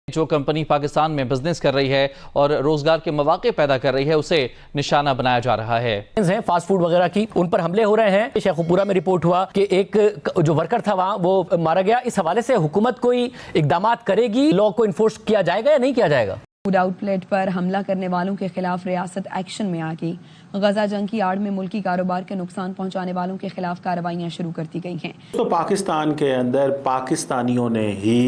जो कंपनी पाकिस्तान में बिजनेस कर रही है और रोजगार के मौके पैदा कर रही है उसे निशाना बनाया जा रहा है। फास्ट फूड वगैरह की उन पर हमले हो रहे हैं। शेखुपुरा में रिपोर्ट हुआ कि एक जो वर्कर था वहां वो मारा गया। इस हवाले से हुकूमत कोई इकदाम करेगी, लॉ को इन्फोर्स किया जाएगा या नहीं किया जाएगा? फूड आउटलेट पर हमला करने वालों के खिलाफ रियासत एक्शन में आ गई। गजा जंग की आड़ में मुल्की कारोबार के नुकसान पहुंचाने वालों के खिलाफ कार्रवाइयां शुरू कर दी गई हैं। तो पाकिस्तान के अंदर पाकिस्तानियों ने ही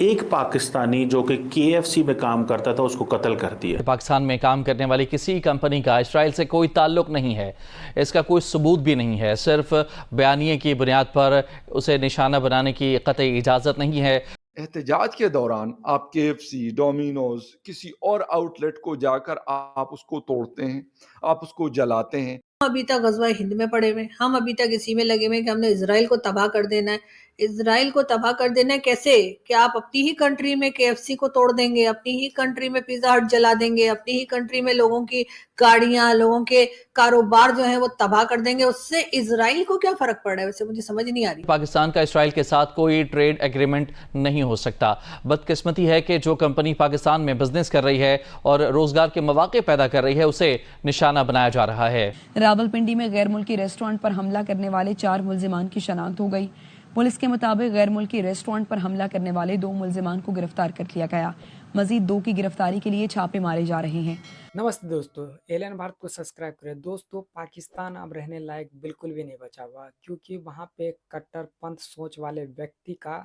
एक पाकिस्तानी जो कि KFC में काम करता था उसको कत्ल कर दिया। पाकिस्तान में काम करने वाली किसी कंपनी का इसराइल से कोई ताल्लुक नहीं है, इसका कोई सबूत भी नहीं है। सिर्फ बयानिए की बुनियाद पर उसे निशाना बनाने की कतई इजाज़त नहीं है। एहतजाज के दौरान आप KFC, डोमिनोज, किसी और आउटलेट को जाकर आप उसको तोड़ते हैं, आप उसको जलाते हैं। अभी तक गज़वा हिंद में पड़े हुए, हम अभी तक इसी में लगे हुए कि हमने इजराइल को तबाह कर देना है। इजराइल को तबाह कर देना है कैसे? कि आप अपनी ही कंट्री में KFC को तोड़ देंगे, अपनी ही कंट्री में पिज्जा हट जला देंगे, अपनी ही कंट्री में लोगों की गाड़ियां, लोगों के कारोबार जो है वो तबाह कर देंगे। उससे इजराइल को क्या फर्क पड़ रहा है? वैसे मुझे समझ नहीं आ रही। पाकिस्तान का इसराइल के साथ कोई ट्रेड एग्रीमेंट नहीं हो सकता। बदकिस्मती है कि जो कंपनी पाकिस्तान में बिजनेस कर रही है और रोजगार के मौके पैदा कर रही है उसे निशाना बनाया जा रहा है। रावलपिंडी में गैर मुल्की रेस्टोरेंट पर हमला करने वाले 4 मुल्जिमान की शनाख्त हो गई। पुलिस के मुताबिक गैर मुल्की रेस्टोरेंट पर हमला करने वाले 2 मुल्जिमान को गिरफ्तार कर लिया गया। मजीद 2 की गिरफ्तारी के लिए छापे मारे जा रहे हैं। नमस्ते दोस्तों, एलियन भारत को सब्सक्राइब करें। दोस्तों, पाकिस्तान अब रहने लायक बिल्कुल भी नहीं बचा हुआ, क्योंकि वहाँ पे कट्टरपंथ सोच वाले व्यक्ति का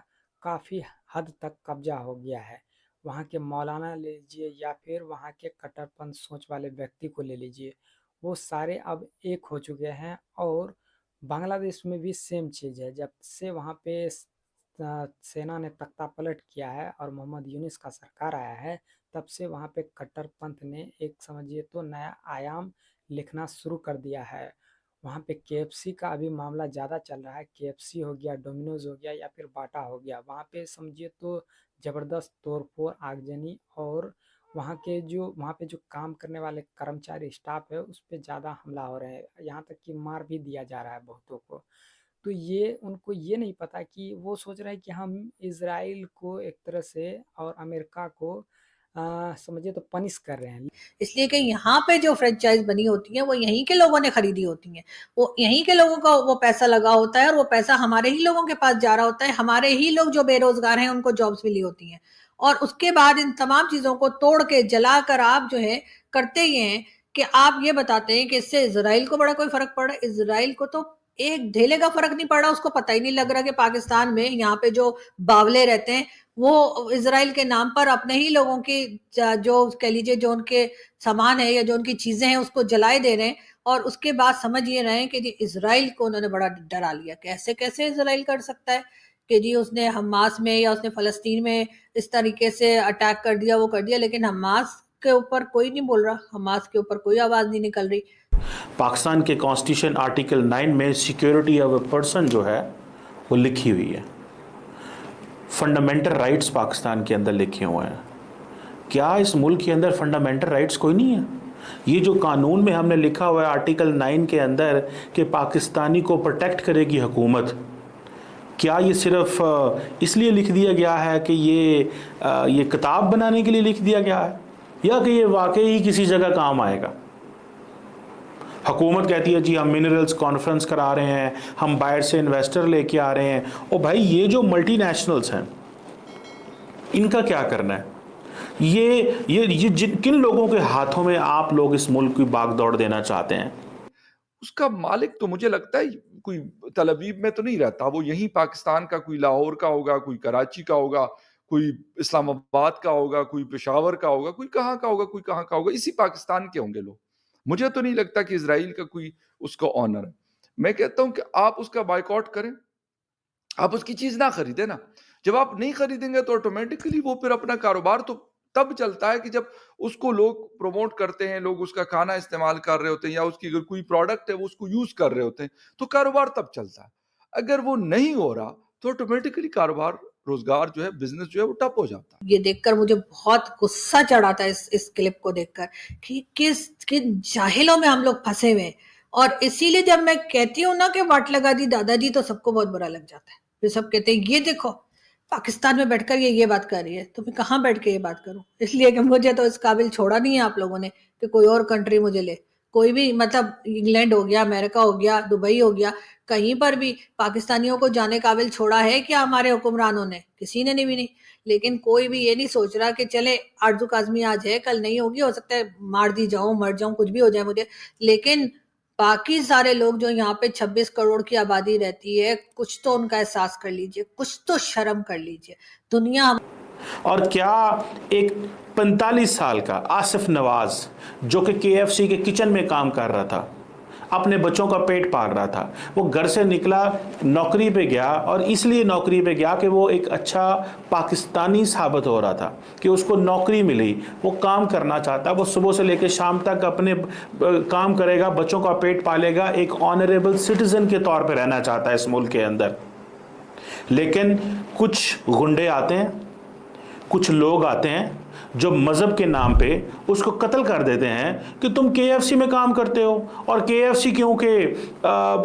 काफ़ी हद तक कब्जा हो गया है। वहाँ के मौलाना ले लीजिए या फिर वहाँ के कट्टरपंथ सोच वाले व्यक्ति को ले लीजिए, वो सारे अब एक हो चुके हैं। और बांग्लादेश में भी सेम चीज़ है। जब से वहाँ पे सेना ने तख्ता पलट किया है और मोहम्मद यूनिस का सरकार आया है, तब से वहाँ पे कट्टरपंथ ने एक समझिए तो नया आयाम लिखना शुरू कर दिया है। वहाँ पे KFC का अभी मामला ज़्यादा चल रहा है। KFC हो गया, डोमिनोज हो गया या फिर बाटा हो गया, वहाँ पे समझिए तो ज़बरदस्त तोड़फोड़, आगजनी और वहाँ पे जो काम करने वाले कर्मचारी स्टाफ है उस पर ज़्यादा हमला हो रहा है। यहाँ तक कि मार भी दिया जा रहा है बहुतों को। तो ये उनको ये नहीं पता कि वो सोच रहे हैं कि हम इजराइल को एक तरह से और अमेरिका को समझिए तो पनिश कर रहे हैं। इसलिए कि यहाँ पे जो फ्रेंचाइज बनी होती है वो यहीं के लोगों ने खरीदी होती हैं, वो यहीं के लोगों का वो पैसा लगा होता है और वो पैसा हमारे ही लोगों के पास जा रहा होता है। हमारे ही लोग जो बेरोजगार हैं उनको जॉब्स मिली होती हैं। और उसके बाद इन तमाम चीजों को तोड़ के जला कर आप जो है करते ये हैं कि आप ये बताते हैं कि इससे इजराइल को बड़ा कोई फर्क पड़ रहा है। इजराइल को तो एक ढेले का फर्क नहीं पड़ रहा। उसको पता ही नहीं लग रहा कि पाकिस्तान में यहाँ पे जो बावले रहते हैं वो इजराइल के नाम पर अपने ही लोगों की जो कह लीजिए जो उनके सामान है या जो उनकी चीजें हैं उसको जलाए दे रहे हैं। और उसके बाद समझ ये रहे हैं कि जी इजराइल को उन्होंने बड़ा डरा लिया। कैसे कैसे इजराइल कर सकता है कि जी उसने हमास में या उसने फलस्तीन में इस तरीके से अटैक कर दिया, वो कर दिया, लेकिन हमास के ऊपर कोई नहीं बोल रहा, हमास के ऊपर कोई आवाज नहीं निकल रही। पाकिस्तान के कॉन्स्टिट्यूशन आर्टिकल 9 में सिक्योरिटी ऑफ ए पर्सन जो है वो लिखी हुई है। फंडामेंटल राइट्स पाकिस्तान के अंदर लिखे हुए हैं। क्या इस मुल्क के अंदर फंडामेंटल राइट्स कोई नहीं है? ये जो कानून में हमने लिखा हुआ है आर्टिकल 9 के अंदर कि पाकिस्तानी को प्रोटेक्ट करेगी हुकूमत, क्या ये सिर्फ इसलिए लिख दिया गया है कि ये किताब बनाने के लिए लिख दिया गया है, या कि ये वाकई ही किसी जगह काम आएगा? हुकूमत कहती है जी हम मिनरल्स कॉन्फ्रेंस करा रहे हैं, हम बाहर से इन्वेस्टर लेके आ रहे हैं। ओ भाई, ये जो मल्टीनेशनल्स हैं इनका क्या करना है? ये किन लोगों के हाथों में आप लोग इस मुल्क की बागदौड़ देना चाहते हैं? उसका मालिक तो मुझे लगता है कोई तल अवीव में तो नहीं रहता, वो यहीं पाकिस्तान का कोई लाहौर का होगा, कोई कराची का होगा, कोई इस्लामाबाद का होगा, कोई पेशावर का होगा, कोई कहाँ का होगा, कोई कहाँ का होगा। इसी पाकिस्तान के होंगे लोग। मुझे तो नहीं लगता कि इजराइल का कोई उसका ऑनर है। मैं कहता हूं कि आप उसका बायकॉट करें, आप उसकी चीज ना खरीदें ना। जब आप नहीं खरीदेंगे तो ऑटोमेटिकली वो फिर अपना कारोबार तो तब चलता है कि जब उसको लोग प्रमोट करते हैं, लोग उसका खाना इस्तेमाल कर रहे होते हैं या उसकी अगर कोई प्रोडक्ट है वो उसको यूज कर रहे होते हैं, तो कारोबार तब चलता है। अगर वो नहीं हो रहा तो ऑटोमेटिकली कारोबार, रोजगार जो है, बिजनेस जो है वो ठप हो जाता है। ये देखकर मुझे बहुत गुस्सा चढ़ा था इस क्लिप को देखकर कि किन जाहिलों में हम लोग फंसे हुए हैं। और इसीलिए जब मैं कहती हूँ ना कि वाट लगा दी दादाजी, तो सबको बहुत बुरा लग जाता है। फिर सब कहते हैं ये देखो पाकिस्तान में बैठकर ये बात कर रही है, तो मैं कहाँ बैठ के ये बात करूं? इसलिए कि मुझे तो इस काबिल छोड़ा नहीं है आप लोगों ने कि कोई और कंट्री मुझे ले। कोई भी मतलब इंग्लैंड हो गया, अमेरिका हो गया, दुबई हो गया, कहीं पर भी पाकिस्तानियों को जाने काबिल छोड़ा है क्या हमारे हुक्मरानों ने? किसी ने भी नहीं। लेकिन कोई भी ये नहीं सोच रहा कि चले आरज़ू काज़मी आज है, कल नहीं होगी, हो सकता है मार दी जाऊं, मर जाऊं, कुछ भी हो जाए मुझे। लेकिन बाकी सारे लोग जो यहाँ पे 26 करोड़ की आबादी रहती है, कुछ तो उनका एहसास कर लीजिए, कुछ तो शर्म कर लीजिए। दुनिया और क्या एक 45 साल का आसिफ नवाज जो कि KFC के किचन में काम कर रहा था, अपने बच्चों का पेट पाल रहा था, वो घर से निकला, नौकरी पे गया, और इसलिए नौकरी पे गया कि वो एक अच्छा पाकिस्तानी साबित हो रहा था कि उसको नौकरी मिली, वो काम करना चाहता, वो सुबह से लेकर शाम तक अपने काम करेगा, बच्चों का पेट पालेगा, एक ऑनरेबल सिटीजन के तौर पे रहना चाहता है इस मुल्क के अंदर। लेकिन कुछ गुंडे आते हैं, कुछ लोग आते हैं जो मजहब के नाम पे उसको कत्ल कर देते हैं कि तुम KFC में काम करते हो, और KFC क्योंकि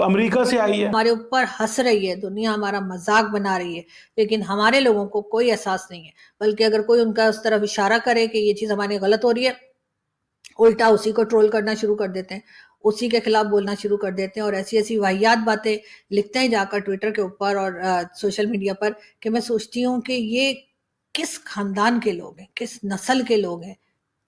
अमेरिका से आई है। हमारे ऊपर हंस रही है, दुनिया हमारा मजाक बना रही है, लेकिन हमारे लोगों को कोई एहसास नहीं है। बल्कि अगर कोई उनका उस तरफ इशारा करे कि ये चीज हमारे गलत हो रही है, उल्टा उसी को ट्रोल करना शुरू कर देते हैं, उसी के खिलाफ बोलना शुरू कर देते हैं, और ऐसी ऐसी वाहियात बातें लिखते हैं जाकर ट्विटर के ऊपर और सोशल मीडिया पर, कि मैं सोचती हूँ कि ये किस खानदान के लोग हैं, किस नस्ल के लोग हैं।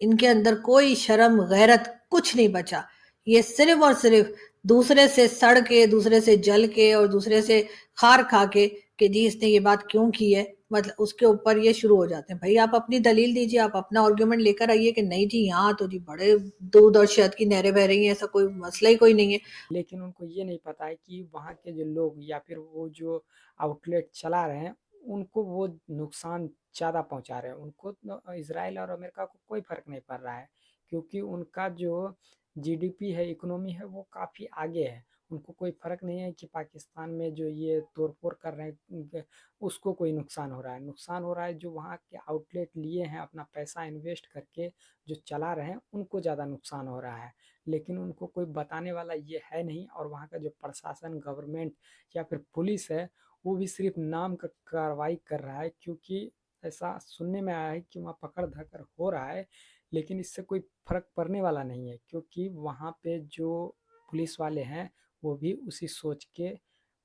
इनके अंदर कोई शर्म गैरत कुछ नहीं बचा। ये सिर्फ और सिर्फ दूसरे से सड़ के, दूसरे से जल के और दूसरे से खार खा के कि जी इसने ये बात क्यों की है, मतलब उसके ऊपर ये शुरू हो जाते हैं। भाई आप अपनी दलील दीजिए, आप अपना आर्गुमेंट लेकर आइए कि नहीं जी यहाँ तो जी बड़े दूध और शहद की नहरें बह रही हैं, ऐसा कोई मसला ही कोई नहीं है। लेकिन उनको ये नहीं पता है कि वहाँ के जो लोग या फिर वो जो आउटलेट चला रहे हैं, उनको वो नुकसान ज़्यादा पहुँचा रहे हैं। उनको इज़राइल और अमेरिका को कोई फ़र्क नहीं पड़ रहा है, क्योंकि उनका जो जीडीपी है, इकोनॉमी है, वो काफ़ी आगे है। उनको कोई फ़र्क नहीं है कि पाकिस्तान में जो ये तोड़-फोड़ कर रहे हैं, उसको कोई नुकसान हो रहा है। नुकसान हो रहा है जो वहाँ के आउटलेट लिए हैं, अपना पैसा इन्वेस्ट करके जो चला रहे हैं, उनको ज़्यादा नुकसान हो रहा है। लेकिन उनको कोई बताने वाला ये है नहीं, और वहाँ का जो प्रशासन, गवर्नमेंट या फिर पुलिस है, वो भी सिर्फ नाम का कार्रवाई कर रहा है, क्योंकि ऐसा सुनने में आया है कि वहाँ पकड़-धकड़ हो रहा है, लेकिन इससे कोई फ़र्क पड़ने वाला नहीं है, क्योंकि वहाँ पे जो पुलिस वाले हैं, वो भी उसी सोच के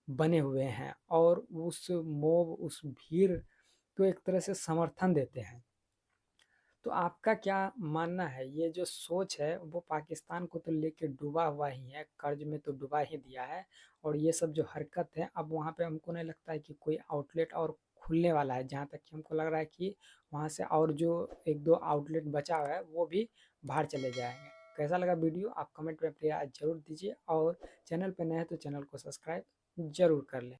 बने हुए हैं और उस मोब, उस भीड़ को एक तरह से समर्थन देते हैं। तो आपका क्या मानना है? ये जो सोच है वो पाकिस्तान को तो लेके डूबा हुआ ही है, कर्ज में तो डुबा ही दिया है, और ये सब जो हरकत है अब वहाँ पे हमको नहीं लगता है कि कोई आउटलेट और खुलने वाला है। जहाँ तक कि हमको लग रहा है कि वहाँ से और जो 1-2 आउटलेट बचा हुआ है वो भी बाहर चले जाएँगे। कैसा लगा वीडियो आप कमेंट में अपनी राय ज़रूर दीजिए, और चैनल पे नए हैं तो चैनल को सब्सक्राइब ज़रूर कर लें।